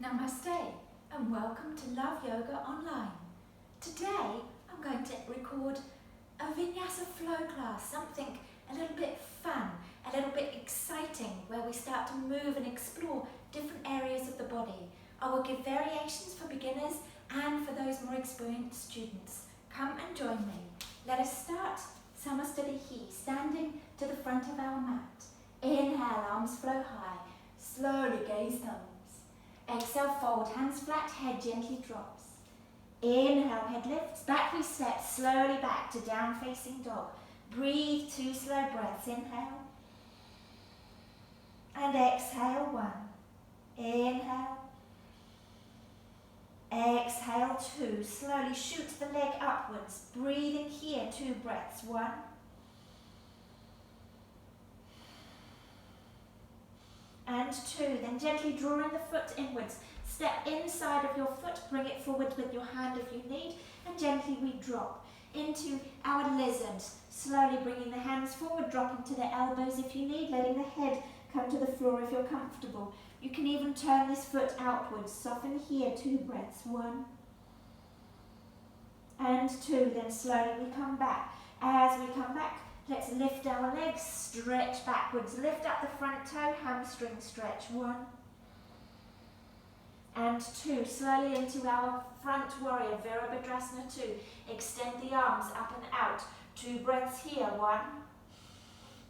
Namaste and welcome to Love Yoga Online. Today I'm going to record a Vinyasa flow class, something a little bit fun, a little bit exciting, where we start to move and explore different areas of the body. I will give variations for beginners and for those more experienced students. Come and join me. Let us start Samastadihi, standing to the front of our mat. Inhale, arms flow high. Slowly gaze thumbs. Exhale, fold, hands flat, head gently drops. Inhale, head lifts, back we step, slowly back to down facing dog. Breathe 2 slow breaths, inhale. And exhale, 1. Inhale. Exhale, 2. Slowly shoot the leg upwards. Breathing here, 2 breaths, 1. And 2, then gently drawing the foot inwards. Step inside of your foot, bring it forward with your hand if you need, and gently we drop into our lizard. Slowly bringing the hands forward, dropping to the elbows if you need, letting the head come to the floor if you're comfortable. You can even turn this foot outwards. Soften here, 2 breaths, 1. And 2, then slowly we come back. As we come back, let's lift our legs, stretch backwards, lift up the front toe, hamstring stretch, 1. And 2, slowly into our front warrior, Virabhadrasana 2. Extend the arms up and out, 2 breaths here, 1.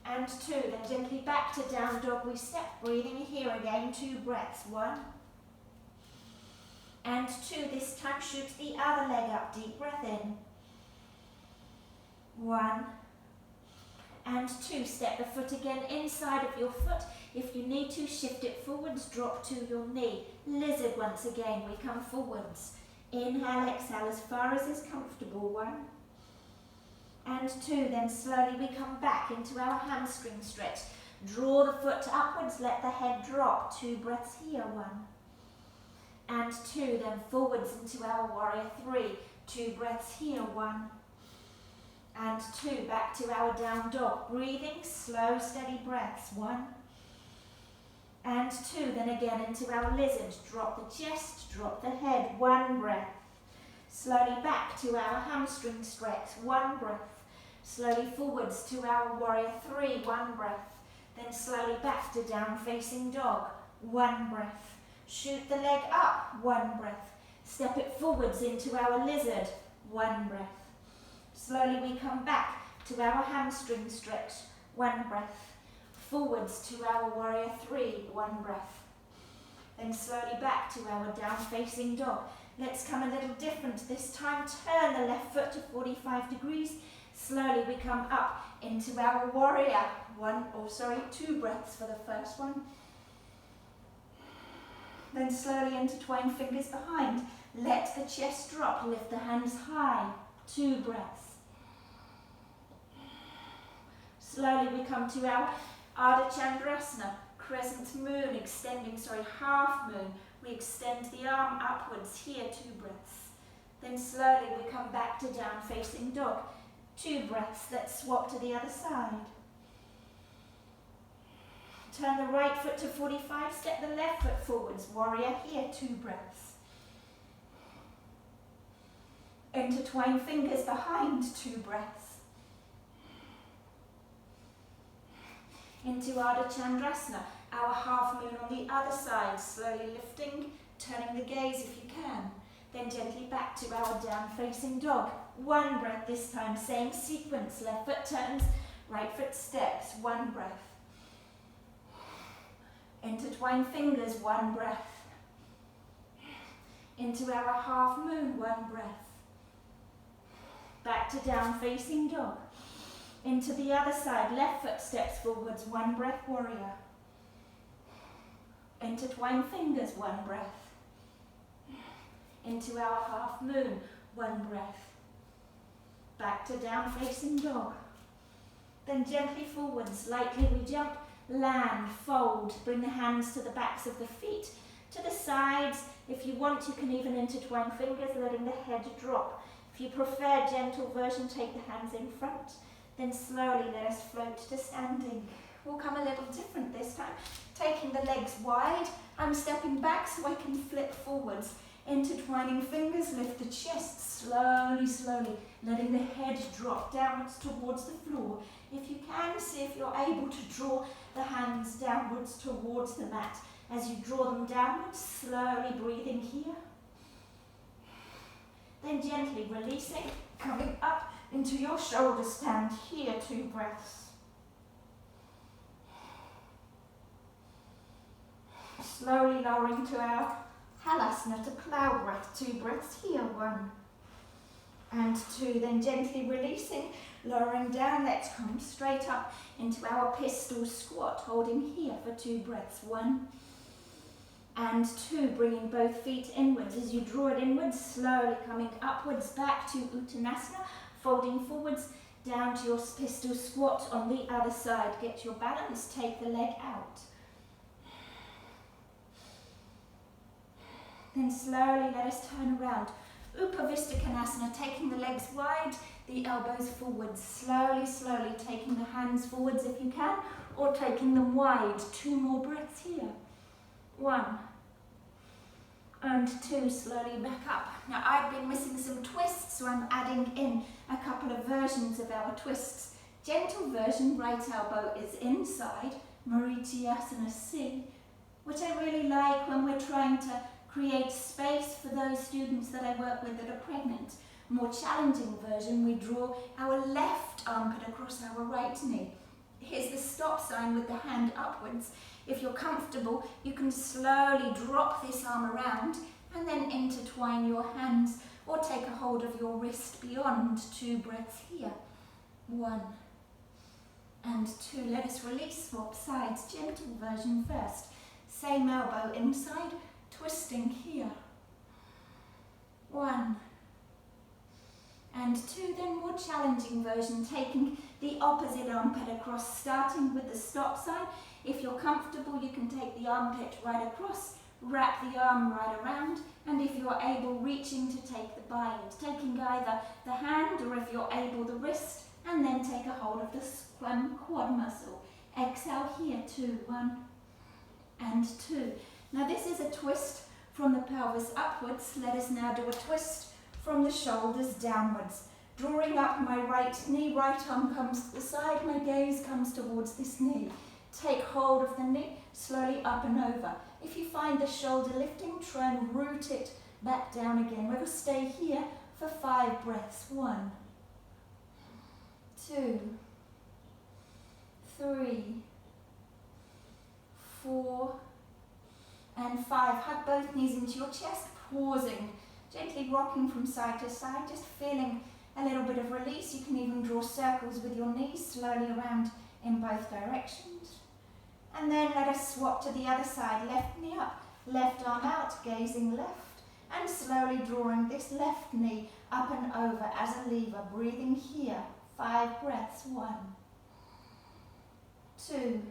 And 2, then gently back to down dog we step, breathing here again, 2 breaths, 1. And 2, this time shoot the other leg up, deep breath in. 1. And 2, step the foot again inside of your foot. If you need to, shift it forwards, drop to your knee. Lizard once again, we come forwards. Inhale, exhale as far as is comfortable, 1. And 2, then slowly we come back into our hamstring stretch. Draw the foot upwards, let the head drop, 2 breaths here, 1. And 2, then forwards into our warrior 3, 2 breaths here, 1. And 2, back to our down dog. Breathing, slow, steady breaths. 1. And 2, then again into our lizard. Drop the chest, drop the head. 1 breath. Slowly back to our hamstring stretch. 1 breath. Slowly forwards to our warrior 3. 1 breath. Then slowly back to down facing dog. 1 breath. Shoot the leg up. 1 breath. Step it forwards into our lizard. 1 breath. Slowly we come back to our hamstring stretch, 1 breath. Forwards to our warrior 3, 1 breath. Then slowly back to our down facing dog. Let's come a little different this time. Turn the left foot to 45 degrees. Slowly we come up into our warrior. 2 breaths for the first one. Then slowly intertwine fingers behind. Let the chest drop, lift the hands high. 2 breaths. Slowly we come to our Ardha Chandrasana, crescent moon, half moon. We extend the arm upwards here, 2 breaths. Then slowly we come back to down facing dog, 2 breaths. Let's swap to the other side. Turn the right foot to 45, step the left foot forwards, warrior here, 2 breaths. Intertwine fingers behind, 2 breaths. Into Ardha Chandrasana, our half moon on the other side, slowly lifting, turning the gaze if you can. Then gently back to our down facing dog. 1 breath this time, same sequence, left foot turns, right foot steps, 1 breath. Intertwine fingers, 1 breath. Into our half moon, 1 breath. Back to down facing dog. Into the other side, left foot steps forwards, 1 breath, warrior. Intertwine fingers, 1 breath. Into our half moon, 1 breath. Back to down facing dog. Then gently forwards, lightly we jump, land, fold, bring the hands to the backs of the feet, to the sides. If you want, you can even intertwine fingers, letting the head drop. If you prefer gentle version, take the hands in front. Then slowly let us float to standing. will come a little different this time. Taking the legs wide, I'm stepping back so I can flip forwards. Intertwining fingers, lift the chest slowly, slowly, letting the head drop downwards towards the floor. If you can, see if you're able to draw the hands downwards towards the mat. As you draw them downwards, slowly breathing here. Then gently releasing, coming up into your shoulder stand here, 2 breaths. Slowly lowering to our Halasana, to cloud breath, 2 breaths here, 1 and 2. Then gently releasing, lowering down, let's come straight up into our pistol squat, holding here for 2 breaths, 1 and 2. Bringing both feet inwards. As you draw it inwards, slowly coming upwards back to Uttanasana, folding forwards down to your pistol squat on the other side. Get your balance, take the leg out. Then slowly let us turn around. Upavisthakonasana, taking the legs wide, the elbows forwards. Slowly, slowly taking the hands forwards if you can, or taking them wide. 2 more breaths here. 1 and 2, slowly back up. Now I've been missing some twists, so I'm adding in a couple of versions of our twists. Gentle version, right elbow is inside, Marityasana C, which I really like when we're trying to create space for those students that I work with that are pregnant. More challenging version, we draw our left armpit across our right knee. Here's the stop sign with the hand upwards. If you're comfortable, you can slowly drop this arm around and then intertwine your hands or take a hold of your wrist beyond. 2 breaths here. 1 and 2. Let us release, swap sides. Gentle version first. Same elbow inside, twisting here. 1 and 2. Then more challenging version, taking the opposite armpit across, starting with the stop sign. If you're comfortable, you can take the armpit right across, wrap the arm right around, and if you're able, reaching to take the bind, taking either the hand or if you're able, the wrist, and then take a hold of the quad muscle. Exhale here, 2, 1 and 2. Now this is a twist from the pelvis upwards. Let us now do a twist from the shoulders downwards. Drawing up my right knee, right arm comes to the side, my gaze comes towards this knee. Take hold of the knee, slowly up and over. If you find the shoulder lifting, try and root it back down again. We're going to stay here for 5 breaths. 1, 2, 3, 4, and 5. Hug both knees into your chest, pausing, gently rocking from side to side, just feeling a little bit of release. You can even draw circles with your knees slowly around in both directions. And then let us swap to the other side. Left knee up, left arm out, gazing left, and slowly drawing this left knee up and over as a lever, breathing here. 5 breaths. 1, 2,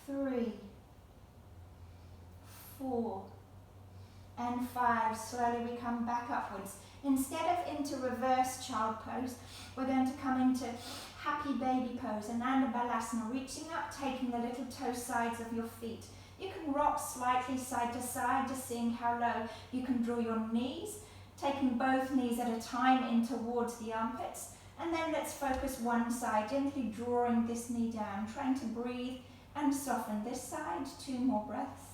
3, 4, and 5. Slowly we come back upwards. Instead of into reverse child pose, we're going to come into happy baby pose, Ananda Balasana, reaching up, taking the little toe sides of your feet. You can rock slightly side to side, just seeing how low you can draw your knees, taking both knees at a time in towards the armpits. And then let's focus one side, gently drawing this knee down, trying to breathe and soften this side. 2 more breaths.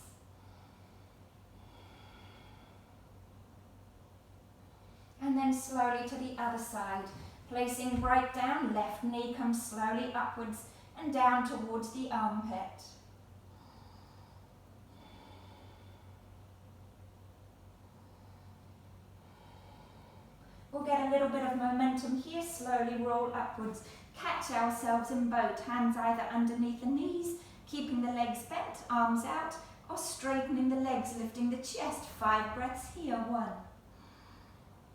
And then slowly to the other side, placing right down, left knee comes slowly upwards and down towards the armpit. We'll get a little bit of momentum here, slowly roll upwards, catch ourselves in boat, hands either underneath the knees, keeping the legs bent, arms out, or straightening the legs, lifting the chest. 5 breaths here. 1,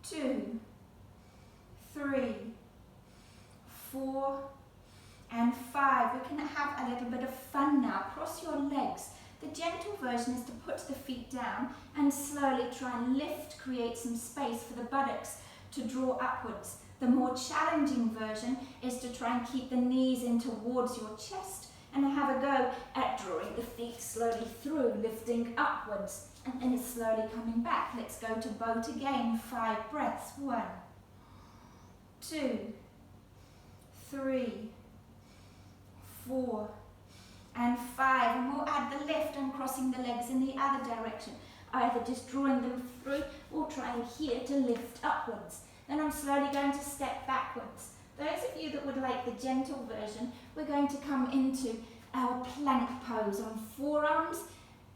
2, 3, 4, and 5. We can have a little bit of fun now. Cross your legs. The gentle version is to put the feet down and slowly try and lift, create some space for the buttocks to draw upwards. The more challenging version is to try and keep the knees in towards your chest and have a go at drawing the feet slowly through, lifting upwards, and then slowly coming back. Let's go to boat again. 5 breaths. 1, 2, 3, 4, and 5. And we'll add the lift and crossing the legs in the other direction, either just drawing them through or trying here to lift upwards. Then I'm slowly going to step backwards. Those of you that would like the gentle version, we're going to come into our plank pose on forearms,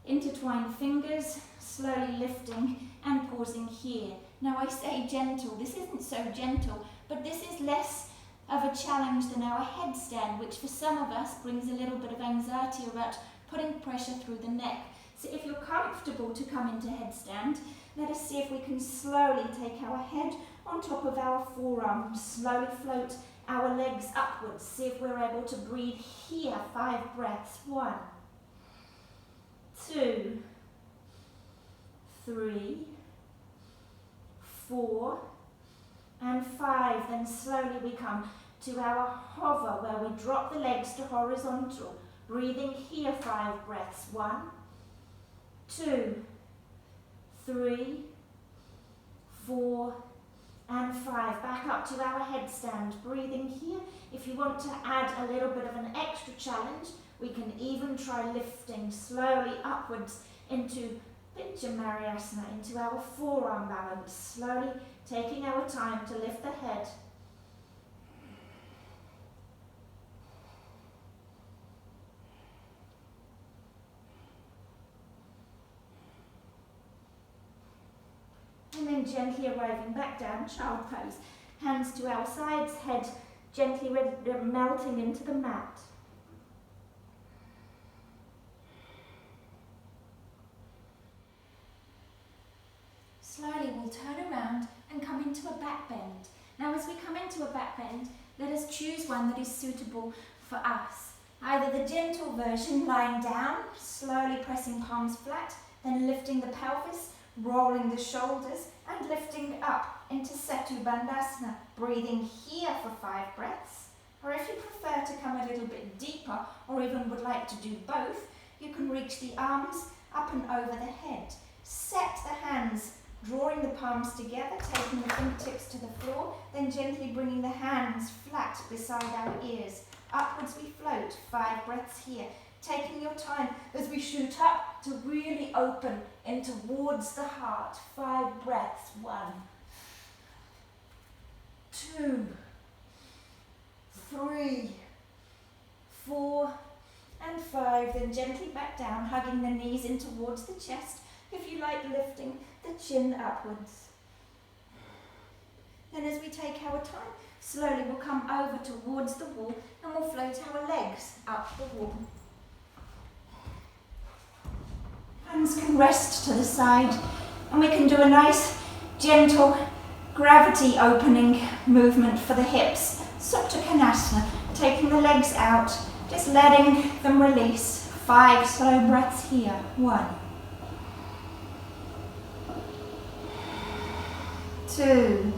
intertwine fingers, slowly lifting and pausing here. Now I say gentle, this isn't so gentle, but this is less of a challenge than our headstand, which for some of us brings a little bit of anxiety about putting pressure through the neck. So if you're comfortable to come into headstand, let us see if we can slowly take our head on top of our forearms, slowly float our legs upwards. See if we're able to breathe here. 5 breaths. 1, 2, 3, 4, and 5. Then slowly we come to our hover where we drop the legs to horizontal. Breathing here. 5 breaths. 1, 2, 3, 4, and 5. Back up to our headstand. Breathing here. If you want to add a little bit of an extra challenge, we can even try lifting slowly upwards into Vinyasa, into our forearm balance. Slowly taking our time to lift the head. And then gently arriving back down, child pose. Hands to our sides, head gently melting into the mat. Slowly we'll turn around and come into a back bend. Now as we come into a back bend, let us choose one that is suitable for us. Either the gentle version, lying down, slowly pressing palms flat, then lifting the pelvis, rolling the shoulders and lifting up into Setu Bandhasana. Breathing here for 5 breaths. Or if you prefer to come a little bit deeper or even would like to do both, you can reach the arms up and over the head. Set the hands, drawing the palms together, taking the fingertips to the floor, then gently bringing the hands flat beside our ears. Upwards we float. 5 breaths here. Taking your time as we shoot up to really open in towards the heart. 5 breaths. 1, 2, 3, 4, and 5. Then gently back down, hugging the knees in towards the chest. If you like, lifting the chin upwards. Then as we take our time, slowly we'll come over towards the wall and we'll float our legs up the wall. Hands can rest to the side and we can do a nice gentle gravity opening movement for the hips. Supta Konasana, taking the legs out, just letting them release. 5 slow breaths here. 1, 2,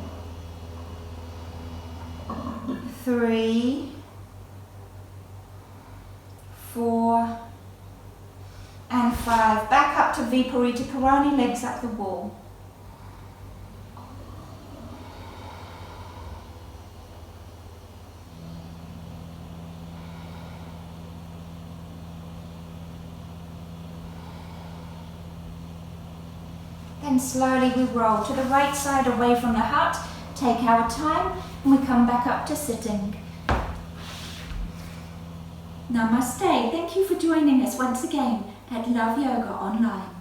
3, 4, and 5. Back up to Viparita Karani, legs up the wall. Then slowly we roll to the right side away from the heart, take our time, and we come back up to sitting. Namaste. Thank you for joining us once again at Love Yoga Online.